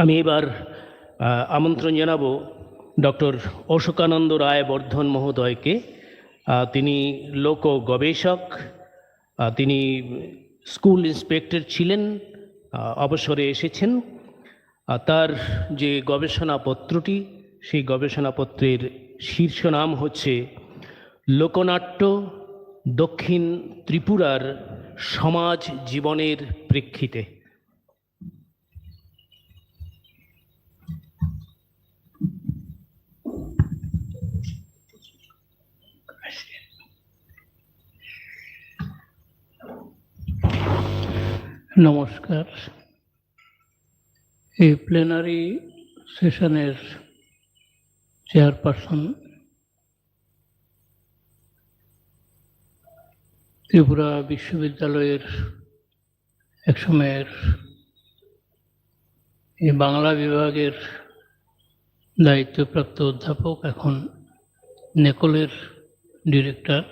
আমি এবার আমন্ত্রণ জানাবো ডক্টর অশোকানন্দ রায় বর্ধন মহোদয়কে। তিনি লোক গবেষক, তিনি স্কুল ইন্সপেক্টর ছিলেন, অবসরে এসেছেন। তার যে গবেষণাপত্রটি, সেই গবেষণাপত্রের শীর্ষ নাম হচ্ছে লোকনাট্য দক্ষিণ ত্রিপুরার সমাজ জীবনের প্রেক্ষিতে। নমস্কার। এই প্লেনারি সেশনের চেয়ারপারসন ত্রিপুরা বিশ্ববিদ্যালয়ের একসময়ের এই বাংলা বিভাগের দায়িত্বপ্রাপ্ত অধ্যাপক, এখন নেকলের ডিরেক্টর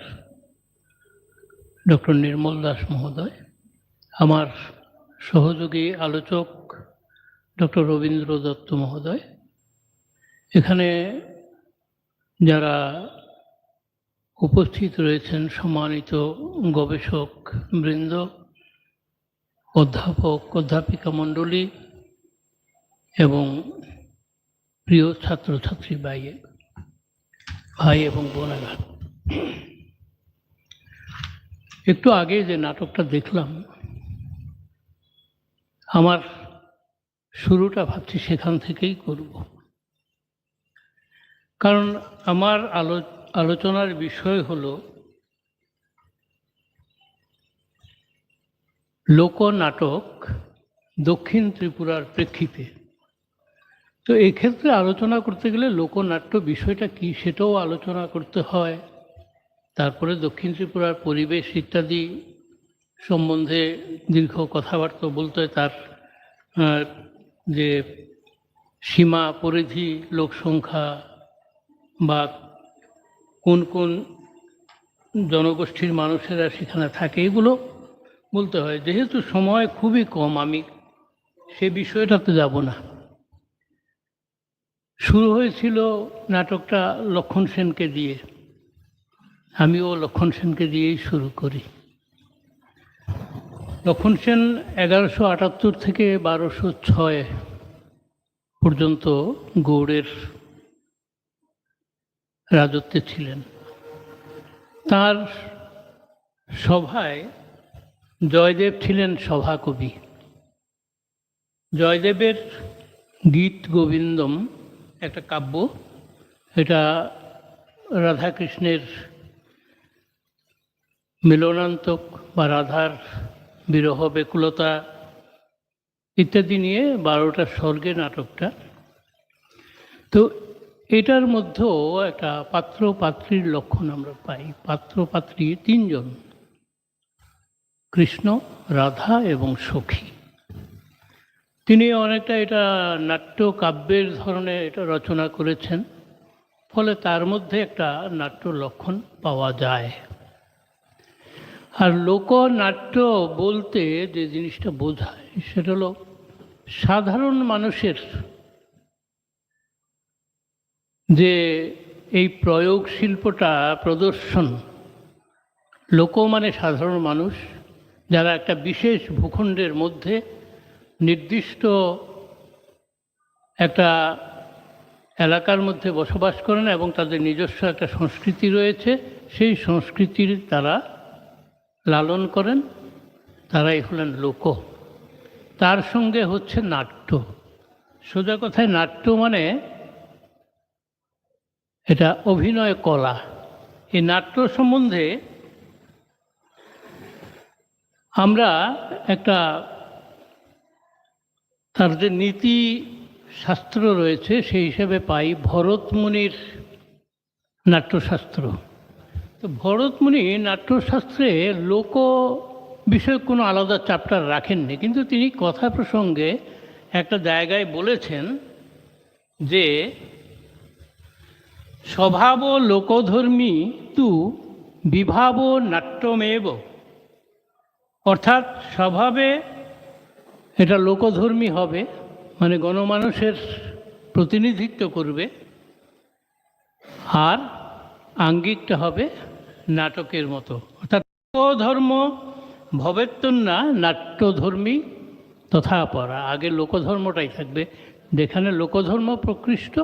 ডক্টর নির্মল দাস মহোদয়, আমার সহযোগী আলোচক ডক্টর রবীন্দ্র দত্ত মহোদয়, এখানে যারা উপস্থিত রয়েছেন সম্মানিত গবেষক বৃন্দ, অধ্যাপক অধ্যাপিকা মণ্ডলী এবং প্রিয় ছাত্রছাত্রী ভাই এবং বোনেরা, একটু আগে যে নাটকটা দেখলাম, আমার শুরুটা ভাবছি সেখান থেকেই করব। কারণ আমার আলোচনার বিষয় হলো লোকনাটক দক্ষিণ ত্রিপুরার প্রেক্ষিতে। তো এক্ষেত্রে আলোচনা করতে গেলে লোকনাট্য বিষয়টা কি সেটাও আলোচনা করতে হয়। তারপরে দক্ষিণ ত্রিপুরার পরিবেশ ইত্যাদি সম্বন্ধে দীর্ঘ কথাবার্তা বলতে হয়, তার যে সীমা পরিধি, লোক সংখ্যা বা কোন কোন জনগোষ্ঠীর মানুষেরা সেখানে থাকে, এগুলো বলতে হয়। যেহেতু সময় খুবই কম, আমি সে বিষয়টাতে যাব না। শুরু হয়েছিল নাটকটা লক্ষণ সেনকে দিয়ে, আমিও লক্ষণ সেনকে দিয়েই শুরু করি। লক্ষণ সেন 1178 থেকে 1206 পর্যন্ত গৌড়ের রাজত্বে ছিলেন। তার সভায় জয়দেব ছিলেন সভাকবি। জয়দেবের গীত গোবিন্দম একটা কাব্য, এটা রাধাকৃষ্ণের মিলনান্তক বা রাধার বিরহ ব্যাকুলতা ইত্যাদি নিয়ে 12টা স্বর্গে নাটকটা। তো এটার মধ্যেও একটা পাত্র পাত্রীর লক্ষণ আমরা পাই। পাত্র পাত্রী 3 জন, কৃষ্ণ, রাধা এবং সখী। তিনি অনেকটা এটা নাট্য কাব্যের ধরনের এটা রচনা করেছেন, ফলে তার মধ্যে একটা নাট্য লক্ষণ পাওয়া যায়। আর লোকনাট্য বলতে যে জিনিসটা বোঝায় সেটা হলো সাধারণ মানুষের যে এই প্রয়োগ শিল্পটা প্রদর্শন। লোক মানে সাধারণ মানুষ, যারা একটা বিশেষ ভূখণ্ডের মধ্যে নির্দিষ্ট একটা এলাকার মধ্যে বসবাস করেন এবং তাদের নিজস্ব একটা সংস্কৃতি রয়েছে, সেই সংস্কৃতির তারা লালন করেন, তারাই হলেন লোক। তার সঙ্গে হচ্ছে নাট্য। সোজা কথায় নাট্য মানে এটা অভিনয় কলা। এই নাট্য সম্বন্ধে আমরা একটা তার যে নীতি শাস্ত্র রয়েছে সেই হিসেবে পাই ভরতমুনির নাট্যশাস্ত্র। তো ভরতমুনি নাট্যশাস্ত্রে লোক বিষয়ে কোনো আলাদা চ্যাপ্টার রাখেননি, কিন্তু তিনি কথা প্রসঙ্গে একটা জায়গায় বলেছেন যে স্বভাব লোকধর্মী তু বিভাব নাট্যমেব। অর্থাৎ স্বভাবে এটা লোকধর্মী হবে, মানে গণমানুষের প্রতিনিধিত্ব করবে, আর আঙ্গিকটা হবে নাটকের মতো। অর্থাৎ লোকধর্ম ভবেত্তন্না নাট্যধর্মী তথা পরা। আগে লোকধর্মটাই থাকবে, যেখানে লোকধর্ম প্রকৃষ্ট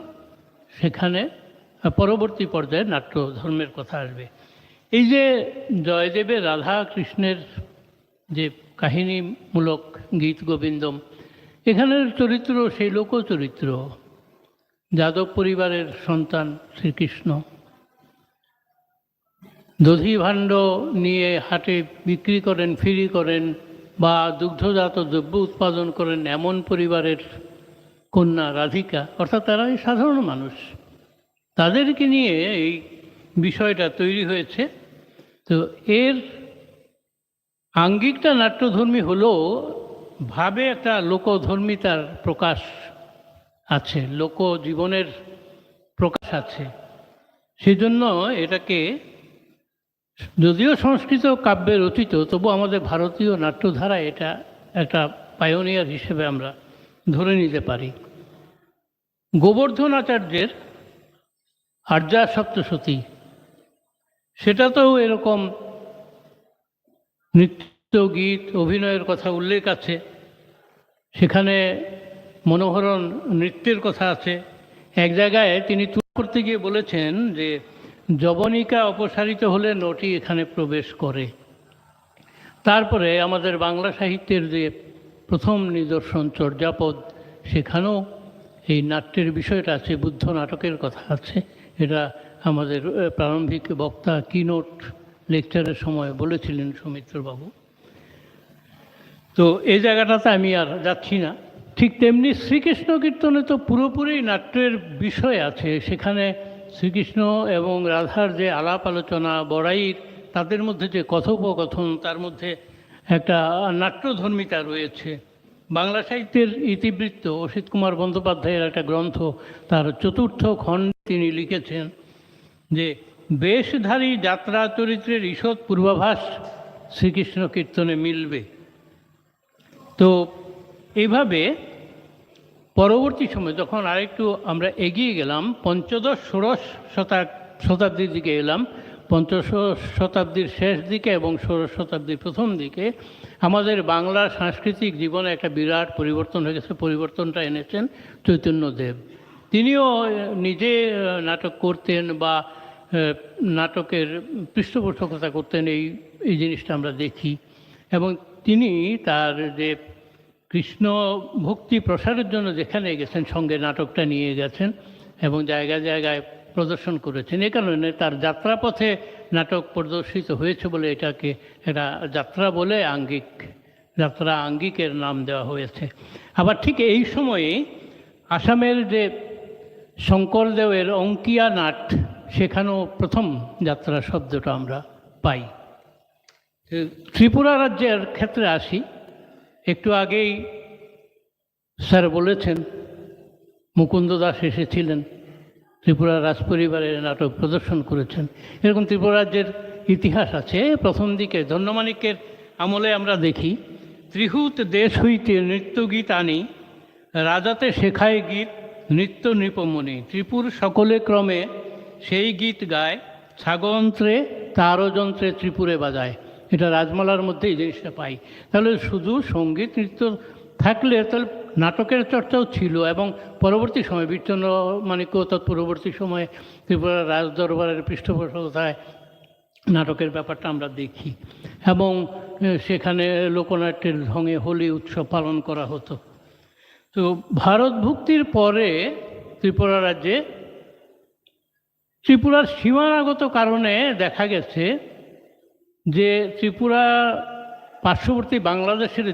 সেখানে পরবর্তী পর্যায়ে নাট্যধর্মের কথা আসবে। এই যে জয়দেবের রাধা কৃষ্ণের যে কাহিনীমূলক গীত গোবিন্দম, এখানের চরিত্র সেই লোকচরিত্র। যাদব পরিবারের সন্তান শ্রীকৃষ্ণ দধি ভাণ্ড নিয়ে হাটে বিক্রি করেন, ফিরি করেন, বা দুগ্ধজাত দ্রব্য উৎপাদন করেন এমন পরিবারের কন্যা রাধিকা, অর্থাৎ তারা এই সাধারণ মানুষ, তাদেরকে নিয়ে এই বিষয়টা তৈরি হয়েছে। তো এর আঙ্গিকটা নাট্যধর্মী হলেও ভাবে একটা লোকধর্মিতার প্রকাশ আছে, লোকজীবনের প্রকাশ আছে। সেজন্য এটাকে যদিও সংস্কৃত কাব্যে রচিত, তবু আমাদের ভারতীয় নাট্যধারা এটা একটা পায়োনিয়ার হিসেবে আমরা ধরে নিতে পারি। গোবর্ধন আচার্যের আর্যা সপ্তশতী, সেটাতেও এরকম নৃত্য গীত অভিনয়ের কথা উল্লেখ আছে, সেখানে মনোহরণ নৃত্যের কথা আছে। এক জায়গায় তিনি তুলনা করতে গিয়ে বলেছেন যে যবনিকা অপসারিত হলে নটি এখানে প্রবেশ করে। তারপরে আমাদের বাংলা সাহিত্যের যে প্রথম নিদর্শন চর্যাপদ, সেখানেও এই নাট্যের বিষয়টা আছে, বুদ্ধ নাটকের কথা আছে। এটা আমাদের প্রারম্ভিক বক্তা কিনোট লেকচারের সময় বলেছিলেন সৌমিত্রবাবু। তো এই জায়গাটাতে আমি আর যাচ্ছি না। ঠিক তেমনি শ্রীকৃষ্ণ কীর্তনে তো পুরোপুরি নাট্যের বিষয় আছে। সেখানে শ্রীকৃষ্ণ এবং রাধার যে আলাপ আলোচনা, বড়াইর তাদের মধ্যে যে কথোপকথন, তার মধ্যে একটা নাট্যধর্মিতা রয়েছে। বাংলা সাহিত্যের ইতিবৃত্ত অসিত কুমার বন্দ্যোপাধ্যায়ের একটা গ্রন্থ, তার চতুর্থ খণ্ডে তিনি লিখেছেন যে বেশধারী যাত্রা চরিত্রের ঈষৎ পূর্বাভাস শ্রীকৃষ্ণ কীর্তনে মিলবে। তো এইভাবে পরবর্তী সময় যখন আরেকটু আমরা এগিয়ে গেলাম, পঞ্চদশ ষোড়শ শতাব্দীর দিকে এলাম, পঞ্চদশ শতাব্দীর শেষ দিকে এবং ষোড়শ শতাব্দীর প্রথম দিকে আমাদের বাংলার সাংস্কৃতিক জীবনে একটা বিরাট পরিবর্তন হয়ে গেছে। পরিবর্তনটা এনেছেন চৈতন্যদেব। তিনিও নিজে নাটক করতেন বা নাটকের পৃষ্ঠপোষকতা করতেন, এই জিনিসটা আমরা দেখি। এবং তিনি তার যে কৃষ্ণ ভক্তি প্রসারের জন্য যেখানে গেছেন, সঙ্গে নাটকটা নিয়ে গেছেন এবং জায়গায় জায়গায় প্রদর্শন করেছেন। এ কারণে তার যাত্রাপথে নাটক প্রদর্শিত হয়েছে বলে এটাকে একটা যাত্রা বলে যাত্রা আঙ্গিকের নাম দেওয়া হয়েছে। আবার ঠিক এই সময়ে আসামের যে শঙ্করদেবের অঙ্কিয়া নাট, সেখানেও প্রথম যাত্রা শব্দটা আমরা পাই। ত্রিপুরা রাজ্যের ক্ষেত্রে আসি। একটু আগেই স্যার বলেছেন মুকুন্দ দাস এসেছিলেন, ত্রিপুরা রাজপরিবারের নাটক প্রদর্শন করেছেন। এরকম ত্রিপুরা রাজ্যের ইতিহাস আছে। প্রথম দিকে ধন্যমাণিক্যের আমলে আমরা দেখি, ত্রিহুত দেশ হইতে নৃত্যগীত আনি, রাজাতে শেখায় গীত নৃত্য নৃপমণি, ত্রিপুর সকলে ক্রমে সেই গীত গায়, ছাগযন্ত্রে তারযন্ত্রে ত্রিপুরে বাজায়। এটা রাজমালার মধ্যে এই জিনিসটা পাই। তাহলে শুধু সঙ্গীত নৃত্য থাকলে তাহলে নাটকের চর্চাও ছিল। এবং পরবর্তী সময় বিচ্ছন্নমাণিক্য তৎপরবর্তী সময়ে ত্রিপুরার রাজদরবারের পৃষ্ঠপোষকতায় নাটকের ব্যাপারটা আমরা দেখি এবং সেখানে লোকনাট্যের ঢঙে হোলি উৎসব পালন করা হতো। তো ভারত ভুক্তির পরে ত্রিপুরা রাজ্যে ত্রিপুরার সীমানাগত কারণে দেখা গেছে যে ত্রিপুরা পার্শ্ববর্তী বাংলাদেশের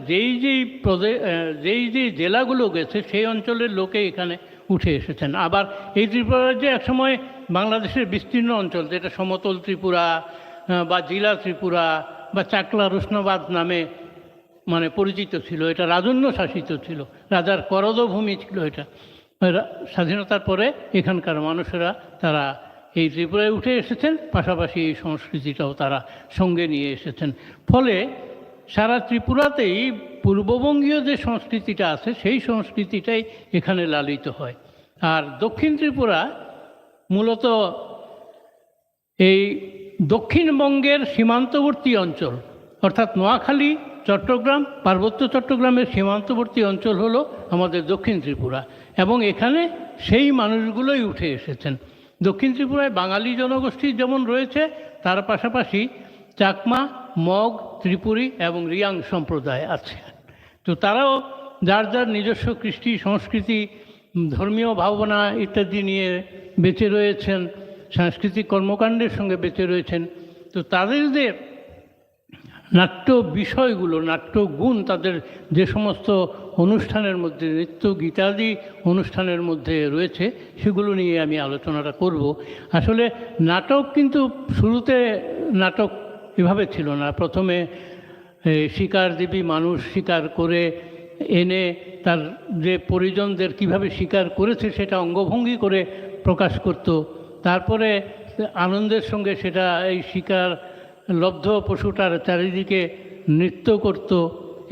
যেই জেলাগুলো গেছে সেই অঞ্চলের লোকে এখানে উঠে এসেছেন। আবার এই ত্রিপুরা রাজ্যে একসময় বাংলাদেশের বিস্তীর্ণ অঞ্চল, যেটা সমতল ত্রিপুরা বা জেলা ত্রিপুরা বা চাকলা রুষ্ণবাদ নামে মানে পরিচিত ছিল, এটা রাজন্য শাসিত ছিল, রাজার করদভূমি ছিল। এটা স্বাধীনতার পরে এখানকার মানুষেরা তারা এই ত্রিপুরায় উঠে এসেছেন, পাশাপাশি এই সংস্কৃতিটাও তারা সঙ্গে নিয়ে এসেছেন। ফলে সারা ত্রিপুরাতেই পূর্ববঙ্গীয় যে সংস্কৃতিটা আছে সেই সংস্কৃতিটাই এখানে লালিত হয়। আর দক্ষিণ ত্রিপুরা মূলত এই দক্ষিণবঙ্গের সীমান্তবর্তী অঞ্চল, অর্থাৎ নোয়াখালী, চট্টগ্রাম, পার্বত্য চট্টগ্রামের সীমান্তবর্তী অঞ্চল হলো আমাদের দক্ষিণ ত্রিপুরা, এবং এখানে সেই মানুষগুলোই উঠে এসেছেন। দক্ষিণ ত্রিপুরায় বাঙালি জনগোষ্ঠী যেমন রয়েছে, তার পাশাপাশি চাকমা, মগ, ত্রিপুরী এবং রিয়াং সম্প্রদায় আছে। তো তারাও যার যার নিজস্ব কৃষ্টি, সংস্কৃতি, ধর্মীয় ভাবনা ইত্যাদি নিয়ে বেঁচে রয়েছেন, সাংস্কৃতিক কর্মকাণ্ডের সঙ্গে বেঁচে রয়েছেন। তো তাদের যে নাট্য বিষয়গুলো, নাট্য গুণ, তাদের যে সমস্ত অনুষ্ঠানের মধ্যে, নৃত্য গীতাদি অনুষ্ঠানের মধ্যে রয়েছে, সেগুলো নিয়ে আমি আলোচনাটা করব। আসলে নাটক কিন্তু শুরুতে নাটক এভাবে ছিল না। প্রথমে শিকারজীবী মানুষ শিকার করে এনে তার যে পরিজনদের কিভাবে শিকার করেছে সেটা অঙ্গভঙ্গি করে প্রকাশ করত। তারপরে আনন্দের সঙ্গে সেটা এই শিকার লব্ধ পশুটার চারিদিকে নৃত্য করত।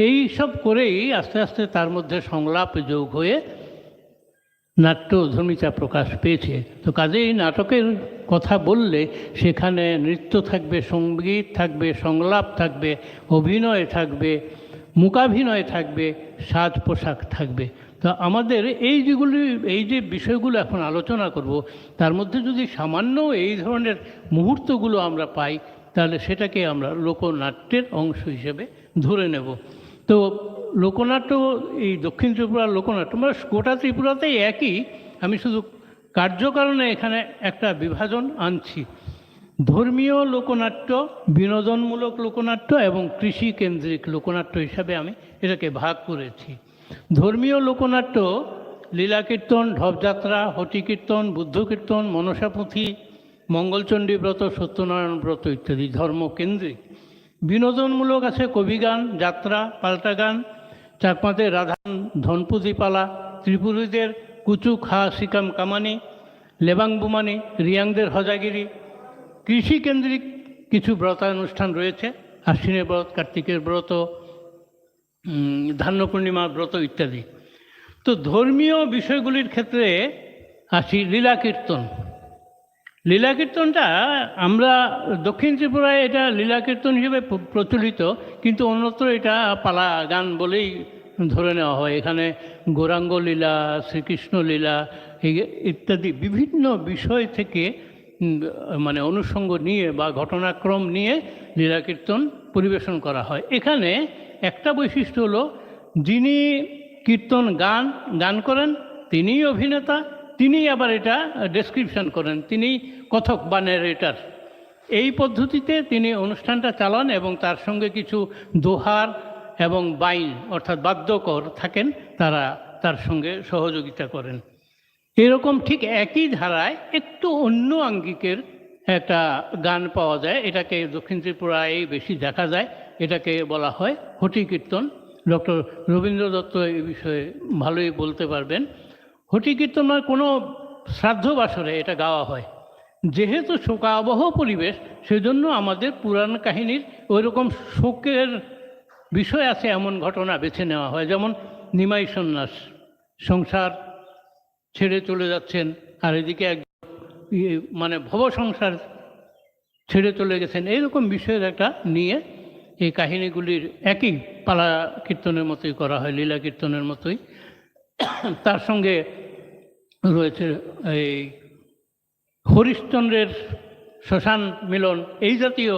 এই সব করেই আস্তে আস্তে তার মধ্যে সংলাপ যোগ হয়ে নাট্যধর্মিতা প্রকাশ পেয়েছে। তো কাজেই নাটকের কথা বললে সেখানে নৃত্য থাকবে, সঙ্গীত থাকবে, সংলাপ থাকবে, অভিনয় থাকবে, মূকাভিনয় থাকবে, সাজ পোশাক থাকবে। তো আমাদের এই যে বিষয়গুলো এখন আলোচনা করব, তার মধ্যে যদি সামান্য এই ধরনের মুহূর্তগুলো আমরা পাই, তাহলে সেটাকে আমরা লোকনাট্যের অংশ হিসেবে ধরে নেব। তো লোকনাট্য, এই দক্ষিণ ত্রিপুরার লোকনাট্য মানে গোটা ত্রিপুরাতেই একই, আমি শুধু কার্যকারণে এখানে একটা বিভাজন আনছি। ধর্মীয় লোকনাট্য, বিনোদনমূলক লোকনাট্য এবং কৃষিকেন্দ্রিক লোকনাট্য হিসাবে আমি এটাকে ভাগ করেছি। ধর্মীয় লোকনাট্য লীলাকীর্তন, ঢপযাত্রা, হটিকীর্তন, বুদ্ধকীর্তন, মনসাপুঁথি, মঙ্গলচণ্ডী ব্রত, সত্যনারায়ণ ব্রত ইত্যাদি ধর্মকেন্দ্রিক। বিনোদনমূলক আছে কবিগান, যাত্রা, পাল্টা গান, চাকমাদের রাধান ধনপুজিপালা, ত্রিপুরীদের কুচু খা সিকাম কামানি, লেবাং বুমানি, রিয়াংদের হজাগিরি। কৃষিকেন্দ্রিক কিছু ব্রতানুষ্ঠান রয়েছে, আশ্বিনের ব্রত, কার্তিকের ব্রত, ধান্য পূর্ণিমার ব্রত ইত্যাদি। তো ধর্মীয় বিষয়গুলির ক্ষেত্রে আসি লীলাকীর্তন। লীলাকীর্তনটা আমরা দক্ষিণ ত্রিপুরায় এটা লীলাকীর্তন হিসেবে প্রচলিত, কিন্তু অন্যত্র এটা পালা গান বলেই ধরে নেওয়া হয়। এখানে গৌরাঙ্গ লীলা, শ্রীকৃষ্ণ লীলা ইত্যাদি বিভিন্ন বিষয় থেকে মানে অনুষঙ্গ নিয়ে বা ঘটনাক্রম নিয়ে লীলাকীর্তন পরিবেশন করা হয়। এখানে একটা বৈশিষ্ট্য হলো, যিনি কীর্তন গান করেন তিনিই অভিনেতা, তিনি আবার এটা ডেসক্রিপশন করেন, তিনি কথক বা ন্যারেটর। এই পদ্ধতিতে তিনি অনুষ্ঠানটা চালান এবং তার সঙ্গে কিছু দোহার এবং বাইন অর্থাৎ বাদ্যকর থাকেন, তারা তার সঙ্গে সহযোগিতা করেন। এরকম ঠিক একই ধারায় একটু অন্য আঙ্গিকের একটা গান পাওয়া যায়, এটাকে দক্ষিণ ত্রিপুরায় বেশি দেখা যায়, এটাকে বলা হয় হটিকীর্তন। ডক্টর রবীন্দ্র দত্ত এই বিষয়ে ভালোই বলতে পারবেন। হটিকীর্তন মানে কোনো শ্রাদ্ধ বাসরে এটা গাওয়া হয়। যেহেতু শোকাবহ পরিবেশ, সেজন্য আমাদের পুরাণ কাহিনীর ওইরকম শোকের বিষয় আছে এমন ঘটনা বেছে নেওয়া হয়। যেমন নিমাই সন্ন্যাস, সংসার ছেড়ে চলে যাচ্ছেন, আর এদিকে এক মানে ভব সংসার ছেড়ে চলে গেছেন, এইরকম বিষয়ের একটা নিয়ে এই কাহিনীগুলির একই পালা কীর্তনের মতোই করা হয়, লীলা কীর্তনের মতোই। তার সঙ্গে রয়েছে এই হরিশ্চন্দ্রের শ্মশান মিলন, এই জাতীয়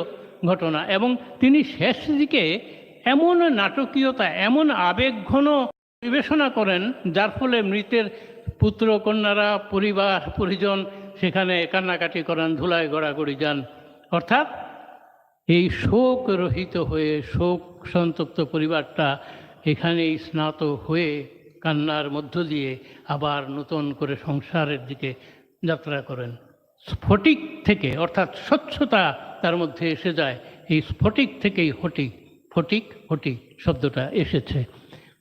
ঘটনা। এবং তিনি শেষ দিকে এমন নাটকীয়তা, এমন আবেগঘন পরিবেশনা করেন, যার ফলে মৃতের পুত্র কন্যারা, পরিবার পরিজন সেখানে কান্নাকাটি করেন, ধুলায় গড়াগড়ি যান। অর্থাৎ এই শোক রহিত হয়ে, শোক সন্তপ্ত পরিবারটা এখানেই স্নাত হয়ে কান্নার মধ্য দিয়ে আবার নতুন করে সংসারের দিকে যাত্রা করেন। স্ফটিক থেকে অর্থাৎ স্বচ্ছতা তার মধ্যে এসে যায়, এই স্ফটিক থেকেই ফটিক শব্দটা এসেছে।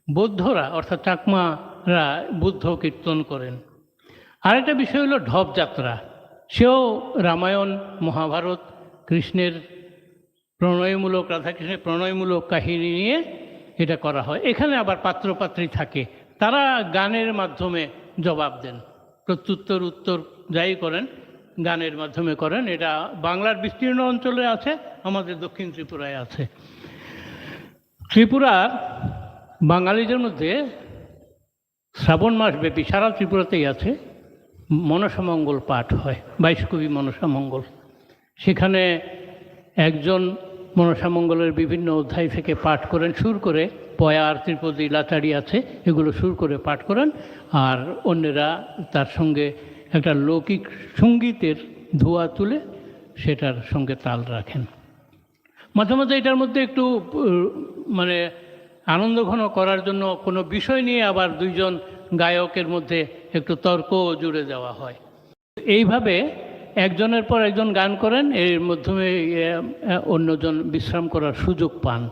বৌদ্ধরা অর্থাৎ চাকমারা বুদ্ধ কীর্তন করেন। আরেকটা বিষয় হলো ঢপযাত্রা। সেও রামায়ণ, মহাভারত, কৃষ্ণের প্রণয়মূলক, রাধাকৃষ্ণের প্রণয়মূলক কাহিনী নিয়ে এটা করা হয়। এখানে আবার পাত্রপাত্রী থাকে, তারা গানের মাধ্যমে জবাব দেন, প্রত্যুত্তর উত্তর যাই করেন গানের মাধ্যমে করেন। এটা বাংলার বিস্তীর্ণ অঞ্চলে আছে, আমাদের দক্ষিণ ত্রিপুরায় আছে। ত্রিপুরার বাঙালিদের মধ্যে শ্রাবণ মাস ব্যাপী সারা ত্রিপুরাতেই আছে মনসামঙ্গল পাঠ হয়, 22 কবি মনসামঙ্গল। সেখানে একজন মনসামঙ্গলের বিভিন্ন অধ্যায় থেকে পাঠ করেন, সুর করে, পয়ার, ত্রিপদী, লাচারি আছে, এগুলো সুর করে পাঠ করেন। আর অন্যেরা তার সঙ্গে একটা লৌকিক সঙ্গীতের ধোঁয়া তুলে সেটার সঙ্গে তাল রাখেন। মাঝে মাঝে এটার মধ্যে একটু মানে আনন্দ ঘন করার জন্য কোনো বিষয় নিয়ে আবার দুইজন গায়কের মধ্যে একটু তর্ক জুড়ে দেওয়া হয়। এইভাবে একজনের পর একজন গান করেন, এর মাধ্যমে অন্যজন বিশ্রাম করার সুযোগ পান,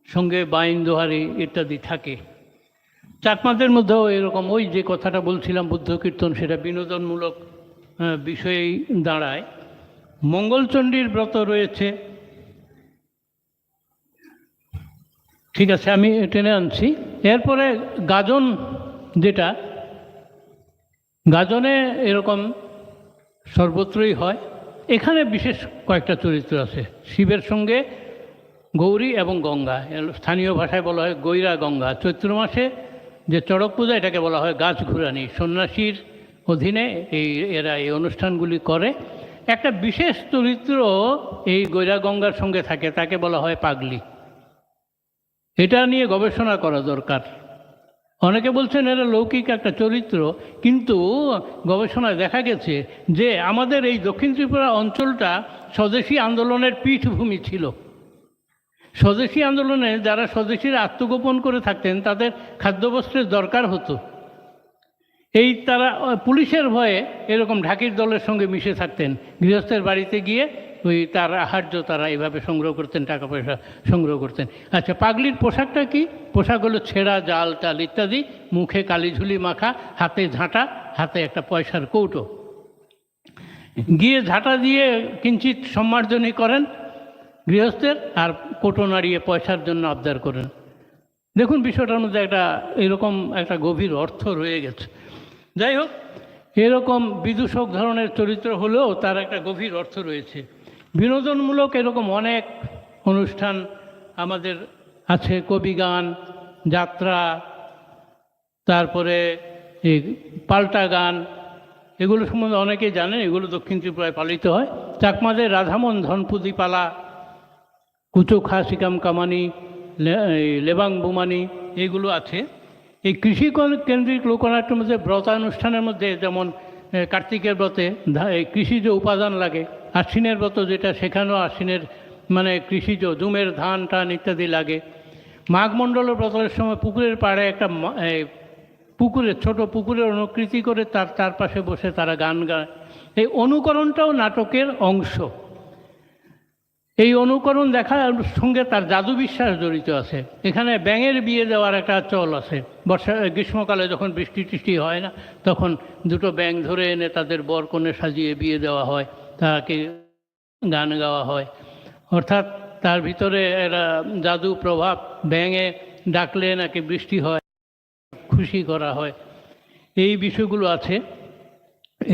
সঙ্গে বাইন দোহারি ইত্যাদি থাকে। চাকমাদের মধ্যেও এরকম, ওই যে কথাটা বলছিলাম বুদ্ধ কীর্তন, সেটা বিনোদনমূলক বিষয়েই দাঁড়ায়। মঙ্গলচণ্ডীর ব্রত রয়েছে, ঠিক আছে, আমি টেনে আনছি। এরপরে গাজন, যেটা গাজনে এরকম সর্বত্রই হয়। এখানে বিশেষ কয়েকটা চরিত্র আছে, শিবের সঙ্গে গৌরী এবং গঙ্গা, স্থানীয় ভাষায় বলা হয় গৈরা গঙ্গা। চৈত্র মাসে যে চড়ক পূজা, এটাকে বলা হয় গাছ ঘুরানি। সন্ন্যাসীর অধীনে এরা এই অনুষ্ঠানগুলি করে। একটা বিশেষ চরিত্র এই গৈরা গঙ্গার সঙ্গে থাকে, তাকে বলা হয় পাগলি। এটা নিয়ে গবেষণা করা দরকার। অনেকে বলছেন এরা লৌকিক একটা চরিত্র, কিন্তু গবেষণায় দেখা গেছে যে আমাদের এই দক্ষিণ ত্রিপুরা অঞ্চলটা স্বদেশী আন্দোলনের পীঠভূমি ছিল। স্বদেশী আন্দোলনে যারা স্বদেশীরা আত্মগোপন করে থাকতেন, তাদের খাদ্যবস্ত্রের দরকার হতো। তারা পুলিশের ভয়ে এরকম ঢাকির দলের সঙ্গে মিশে থাকতেন, গৃহস্থের বাড়িতে গিয়ে তার আহার্য তারা এইভাবে সংগ্রহ করতেন, টাকা পয়সা সংগ্রহ করতেন। আচ্ছা, পাগলির পোশাকটা কি? পোশাক হলো ছেঁড়া জাল টাল ইত্যাদি, মুখে কালিঝুলি মাখা, হাতে ঝাঁটা, হাতে একটা পয়সার কৌটো। গিয়ে ঝাঁটা দিয়ে কিঞ্চিত সম্মার্জনী করেন গৃহস্থের, আর কৌটো নাড়িয়ে পয়সার জন্য আবদার করেন। দেখুন, বিষয়টার মধ্যে এরকম একটা গভীর অর্থ রয়ে গেছে। যাই হোক, এরকম বিদূষক ধরনের চরিত্র হলেও তার একটা গভীর অর্থ রয়েছে। বিনোদনমূলক এরকম অনেক অনুষ্ঠান আমাদের আছে, কবিগান, যাত্রা, তারপরে এই পাল্টা গান, এগুলো সম্বন্ধে অনেকেই জানেন। এগুলো দক্ষিণ ত্রিপুরায় পালিত হয়। চাকমাদের রাধামন, ধনপুদি পালা, কুচো খা সিকাম কামানি, লেবাং বুমানি, এগুলো আছে। এই কৃষি কেন্দ্রিক লোকনাট্যের মধ্যে ব্রতানুষ্ঠানের মধ্যে যেমন কার্তিকের ব্রতে কৃষিজ উপাদান লাগে, আশ্বিনের ব্রত যেটা, সেখানেও আশ্বিনের মানে কৃষিজ জুমের ধান টান ইত্যাদি লাগে। মাঘমণ্ডলের ব্রতের সময় পুকুরের পাড়ে একটা ছোট পুকুরের অনুকৃতি করে তার চারপাশে বসে তারা গান গায়। এই অনুকরণটাও নাটকের অংশ। এই অনুকরণ দেখার সঙ্গে তার জাদু বিশ্বাস জড়িত আছে। এখানে ব্যাঙের বিয়ে দেওয়ার একটা চল আছে। গ্রীষ্মকালে যখন বৃষ্টি টিষ্টি হয় না, তখন দুটো ব্যাঙ ধরে এনে তাদের বর কনে সাজিয়ে বিয়ে দেওয়া হয়, তাকে গান গাওয়া হয়। অর্থাৎ তার ভিতরে একটা জাদু প্রভাব, ব্যাঙে ডাকলে নাকি বৃষ্টি হয়, খুশি করা হয়, এই বিষয়গুলো আছে।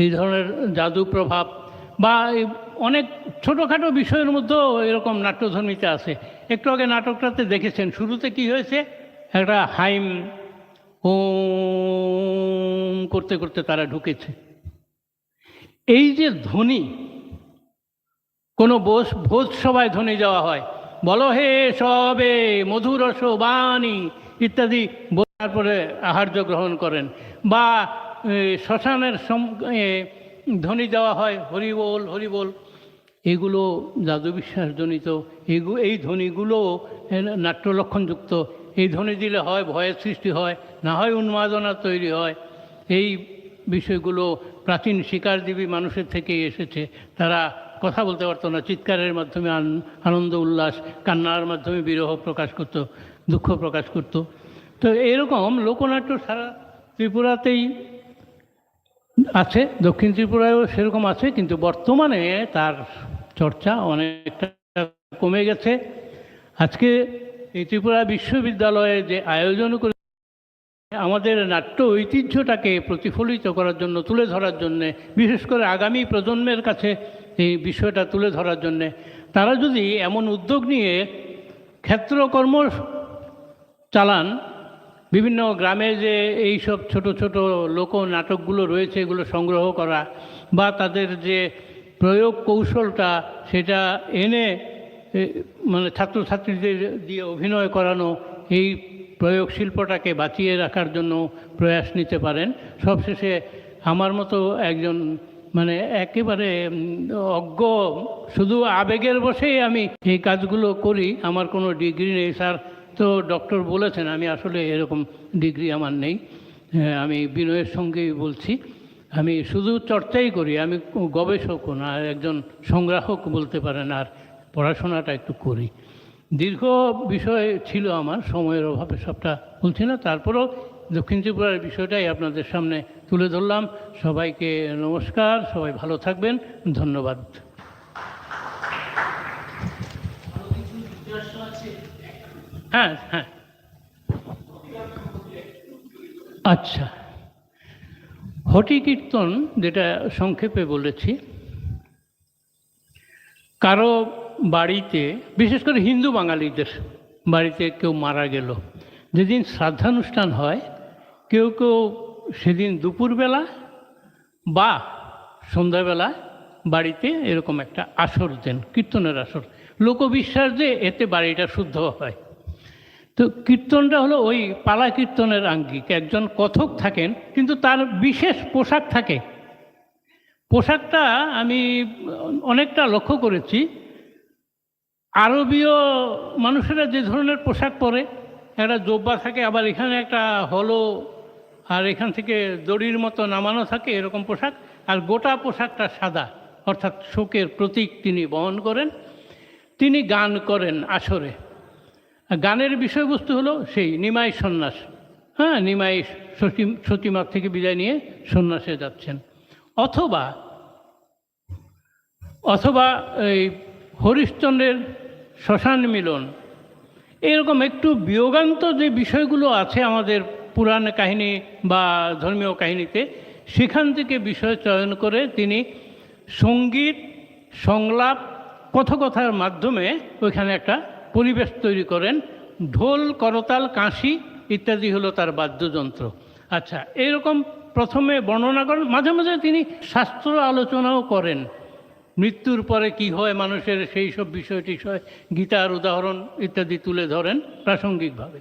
এই ধরনের জাদু প্রভাব বা অনেক ছোটোখাটো বিষয়ের মধ্যেও এরকম নাট্যধর্মিতা আছে। একটু আগে নাটকটাতে দেখেছেন, শুরুতে কি হয়েছে, একটা হাইম ওম করতে করতে তারা ঢুকেছে। এই যে ধ্বনি, কোনো ভোজ সভায় ধ্বনি দেওয়া হয়, বলো হে সবে মধুরস বাণী ইত্যাদি, তারপরে আহার্য গ্রহণ করেন। বা শ্মশানের ধ্বনি দেওয়া হয়, হরি বল হরি বল। এগুলো জাদুবিশ্বাসজনিত। এই ধ্বনিগুলো নাট্যলক্ষণযুক্ত। এই ধ্বনি দিলে হয় ভয়ের সৃষ্টি হয়, না হয় উন্মাদনা তৈরি হয়। এই বিষয়গুলো প্রাচীন শিকারজীবী মানুষের থেকেই এসেছে। তারা কথা বলতে পারতো না, চিৎকারের মাধ্যমে আনন্দ উল্লাস, কান্নার মাধ্যমে বিরহ প্রকাশ করত, দুঃখ প্রকাশ করত। তো এরকম লোকনাট্য সারা ত্রিপুরাতেই আছে, দক্ষিণ ত্রিপুরায়ও সেরকম আছে, কিন্তু বর্তমানে তার চর্চা অনেকটা কমে গেছে। আজকে এই ত্রিপুরা বিশ্ববিদ্যালয়ে যে আয়োজন করে আমাদের নাট্য ঐতিহ্যটাকে প্রতিফলিত করার জন্য, তুলে ধরার জন্যে, বিশেষ করে আগামী প্রজন্মের কাছে এই বিষয়টা তুলে ধরার জন্যে তারা যদি এমন উদ্যোগ নিয়ে ক্ষেত্রকর্ম চালান, বিভিন্ন গ্রামে যে এই সব ছোট ছোট লোক নাটকগুলো রয়েছে এগুলো সংগ্রহ করা, বা তাদের যে প্রয়োগ কৌশলটা সেটা এনে মানে ছাত্রছাত্রীদের দিয়ে অভিনয় করানো, এই প্রয়োগ শিল্পটাকে বাঁচিয়ে রাখার জন্য প্রয়াস নিতে পারেন। সবশেষে আমার মতো একজন মানে একেবারে অজ্ঞ, শুধু আবেগের বশেই আমি এই কাজগুলো করি, আমার কোনো ডিগ্রি নেই। স্যার তো ডক্টর বলেছেন, আমি আসলে এরকম ডিগ্রি আমার নেই। আমি বিনয়ের সঙ্গেই বলছি, আমি শুধু চর্চাই করি, আমি গবেষকও না, একজন সংগ্রাহক বলতে পারেন, আর পড়াশোনাটা একটু করি। দীর্ঘ বিষয় ছিল আমার, সময়ের অভাবে সবটা বলছি না, তারপরেও দক্ষিণ ত্রিপুরার বিষয়টাই আপনাদের সামনে তুলে ধরলাম। সবাইকে নমস্কার, সবাই ভালো থাকবেন, ধন্যবাদ। হ্যাঁ হ্যাঁ, আচ্ছা, হটি কীর্তন যেটা সংক্ষেপে বলেছি, কারো বাড়িতে, বিশেষ করে হিন্দু বাঙালিদের বাড়িতে কেউ মারা গেল, যেদিন শ্রাদ্ধানুষ্ঠান হয়, কেউ কেউ সেদিন দুপুরবেলা বা সন্ধ্যাবেলা বাড়িতে এরকম একটা আসর দেন, কীর্তনের আসর। লোকবিশ্বাস যে এতে বাড়িটা শুদ্ধ হয়। তো কীর্তনটা হলো ওই পালা কীর্তনের আঙ্গিক। একজন কথক থাকেন, কিন্তু তার বিশেষ পোশাক থাকে। পোশাকটা আমি অনেকটা লক্ষ্য করেছি, আরবীয় মানুষেরা যে ধরনের পোশাক পরে, একটা জোব্বা থাকে, আবার এখানে একটা হলো, আর এখান থেকে দড়ির মতো নামানো থাকে, এরকম পোশাক, আর গোটা পোশাকটা সাদা, অর্থাৎ শোকের প্রতীক তিনি বহন করেন। তিনি গান করেন আসরে। গানের বিষয়বস্তু হলো সেই নিমাই সন্ন্যাস। হ্যাঁ, নিমাই সতীমার থেকে বিদায় নিয়ে সন্ন্যাসে যাচ্ছেন, অথবা এই হরিশ্চন্দ্রের শ্মশান মিলন, এরকম একটু বিয়োগান্ত যে বিষয়গুলো আছে আমাদের পুরাণ কাহিনী বা ধর্মীয় কাহিনীতে, সেখান থেকে বিষয় চয়ন করে তিনি সঙ্গীত, সংলাপ, কথকথার মাধ্যমে ওইখানে একটা পরিবেশ তৈরি করেন। ঢোল, করতাল, কাঁসি ইত্যাদি হলো তার বাদ্যযন্ত্র। আচ্ছা, এরকম প্রথমে বর্ণনা করেন, মাঝে মাঝে তিনি শাস্ত্র আলোচনাও করেন, মৃত্যুর পরে কি হয় মানুষের, সেই সব বিষয় টিষয়, গীতার উদাহরণ ইত্যাদি তুলে ধরেন প্রাসঙ্গিকভাবে।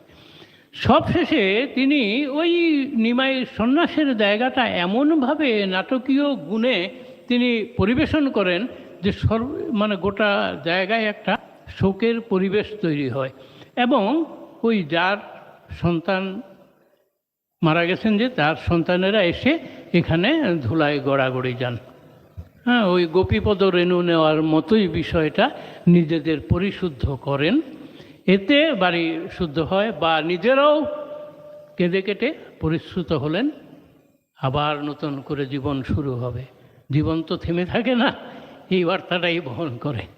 সবশেষে তিনি ওই নিমাই সন্ন্যাসের জায়গাটা এমনভাবে নাটকীয় গুণে তিনি পরিবেশন করেন যে মানে গোটা জায়গায় একটা শোকের পরিবেশ তৈরি হয়। এবং ওই যার সন্তান মারা গেছেন, যে তার সন্তানেরা এসে এখানে ধুলায় গড়াগড়ি যান। হ্যাঁ, ওই গোপীপদ রেণু নেওয়ার মতোই বিষয়টা নিজেদের পরিশুদ্ধ করেন। এতে বাড়ি শুদ্ধ হয়, বা নিজেরাও কেঁদে কেটে পরিশ্রুত হলেন, আবার নতুন করে জীবন শুরু হবে। জীবন তো থেমে থাকে না, এই বার্তাটাই বহন করে।